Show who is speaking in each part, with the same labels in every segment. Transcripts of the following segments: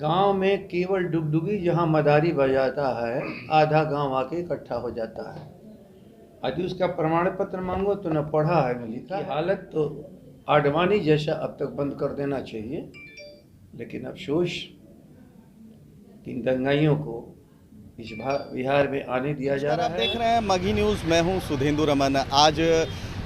Speaker 1: गांव में केवल डुगडुगी जहां मदारी बजाता है, आधा गांव आके इकट्ठा हो जाता है। यदि उसका प्रमाण पत्र मांगो तो न पढ़ा है न लिखा है। हालत तो आडवाणी जैसा अब तक बंद कर देना चाहिए, लेकिन अफसोस कि इन दंगाइयों को इस बिहार में आने दिया जा रहा है।
Speaker 2: आप देख रहे हैं मगही न्यूज़, मैं हूं सुधेंदु रमन। आज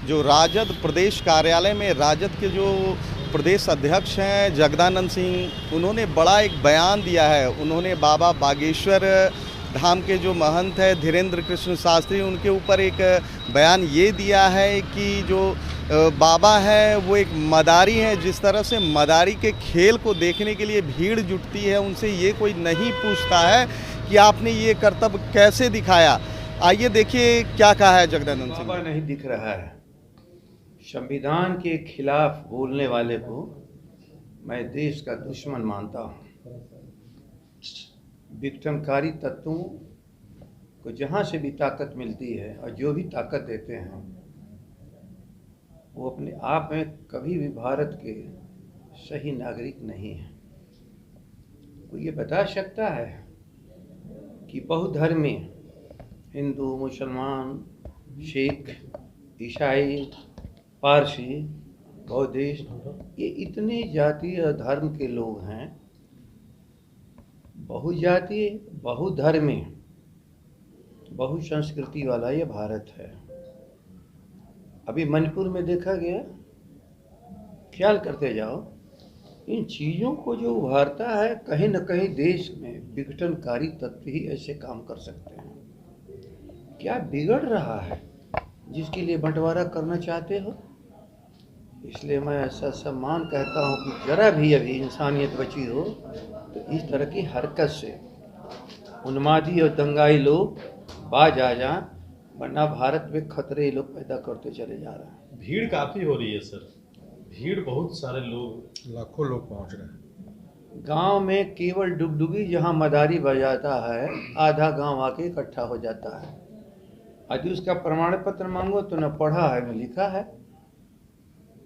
Speaker 2: जो राजद प्रदेश कार्यालय में राजद के जो प्रदेश अध्यक्ष हैं जगदानंद सिंह, उन्होंने बड़ा एक बयान दिया है। उन्होंने बाबा बागेश्वर धाम के जो महंत है धीरेन्द्र कृष्ण शास्त्री, उनके ऊपर एक बयान ये दिया है कि जो बाबा है वो एक मदारी है। जिस तरह से मदारी के खेल को देखने के लिए भीड़ जुटती है, उनसे ये कोई नहीं पूछता है कि आपने ये कर्तव्य कैसे दिखाया। आइए देखिए क्या कहा है जगदानंद सिंह।
Speaker 1: बाबा नहीं दिख रहा है। संविधान के खिलाफ बोलने वाले को मैं देश का दुश्मन मानता हूँ। विघटनकारी तत्वों को जहाँ से भी ताकत मिलती है और जो भी ताकत देते हैं, वो अपने आप में कभी भी भारत के सही नागरिक नहीं है। कोई ये बता सकता है कि बहुधर्मी हिंदू, मुसलमान, सिख, ईसाई, पारसी, बौद्धिस्ट, ये इतने जातीय धर्म के लोग हैं। बहुजातीय, बहुधर्मी, बहुसंस्कृति वाला ये भारत है। अभी मणिपुर में देखा गया, ख्याल करते जाओ, इन चीज़ों को जो उभारता है, कहीं न कहीं देश में विघटनकारी तत्व ही ऐसे काम कर सकते हैं। क्या बिगड़ रहा है जिसके लिए बंटवारा करना चाहते हो? इसलिए मैं ऐसा सम्मान कहता हूँ कि जरा भी अभी इंसानियत बची हो तो इस तरह की हरकत से उन्मादी और दंगाई लोग बाज आ जाएं, वरना भारत में खतरे लोग पैदा करते चले जा रहे हैं।
Speaker 3: भीड़ काफ़ी हो रही है सर, भीड़ बहुत सारे लोग,
Speaker 4: लाखों लोग पहुंच रहे हैं।
Speaker 1: गांव में केवल डुगडुगी जहां मदारी बजाता है, आधा गांव आके इकट्ठा हो जाता है। यदि उसका प्रमाण पत्र मांगो तो न पढ़ा है न लिखा है,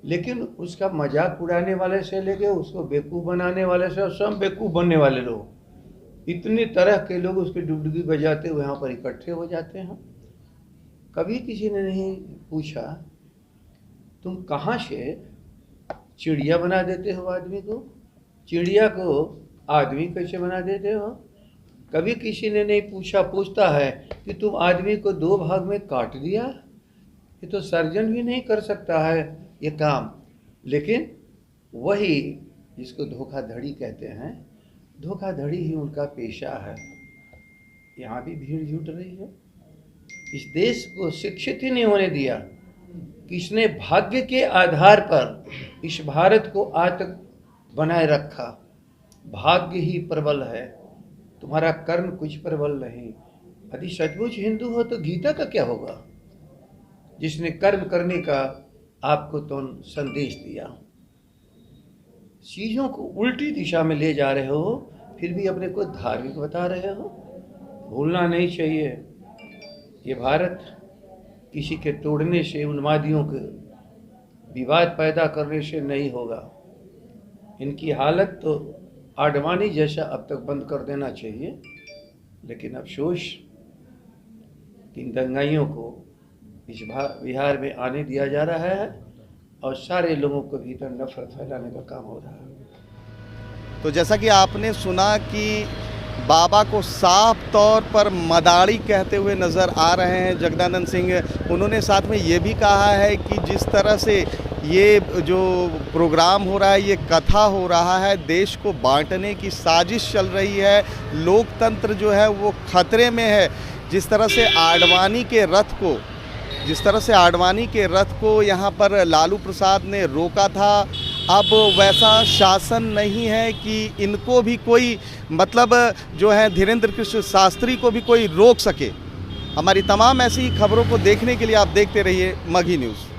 Speaker 1: लेकिन उसका मजाक उड़ाने वाले से लेके उसको बेवकूफ़ बनाने वाले से और सब बेवकूफ़ बनने वाले लोग, इतनी तरह के लोग उसके डुगडुगी बजाते हुए यहाँ पर इकट्ठे हो जाते हैं। कभी किसी ने नहीं पूछा तुम कहाँ से चिड़िया बना देते हो आदमी को, चिड़िया को आदमी कैसे बना देते हो। कभी किसी ने नहीं पूछता है कि तुम आदमी को दो भाग में काट दिया। ये तो सर्जन भी नहीं कर सकता है ये काम। लेकिन वही जिसको धोखाधड़ी कहते हैं, धोखाधड़ी ही उनका पेशा है। यहाँ भी भीड़ जुट रही है। इस देश को शिक्षित ही नहीं होने दिया। किसने भाग्य के आधार पर इस भारत को आज तक बनाए रखा। भाग्य ही प्रबल है, तुम्हारा कर्म कुछ प्रबल नहीं। यदि सचमुच हिंदू हो तो गीता का क्या होगा, जिसने कर्म करने का आपको तो संदेश दिया। चीज़ों को उल्टी दिशा में ले जा रहे हो, फिर भी अपने को धार्मिक बता रहे हो। भूलना नहीं चाहिए, ये भारत किसी के तोड़ने से, उन्मादियों के विवाद पैदा करने से नहीं होगा। इनकी हालत तो आडवाणी जैसा अब तक बंद कर देना चाहिए, लेकिन अफसोस कि इन दंगाइयों को इस बिहार में आने दिया जा रहा है और सारे लोगों को भीतर नफरत फैलाने का काम हो रहा है।
Speaker 2: तो जैसा कि आपने सुना कि बाबा को साफ तौर पर मदारी कहते हुए नज़र आ रहे हैं जगदानंद सिंह। उन्होंने साथ में ये भी कहा है कि जिस तरह से ये जो प्रोग्राम हो रहा है, ये कथा हो रहा है, देश को बांटने की साजिश चल रही है। लोकतंत्र जो है वो खतरे में है। जिस तरह से आडवाणी के रथ को यहाँ पर लालू प्रसाद ने रोका था, अब वैसा शासन नहीं है कि इनको भी कोई मतलब जो है धीरेन्द्र कृष्ण शास्त्री को भी कोई रोक सके। हमारी तमाम ऐसी खबरों को देखने के लिए आप देखते रहिए मगही न्यूज़।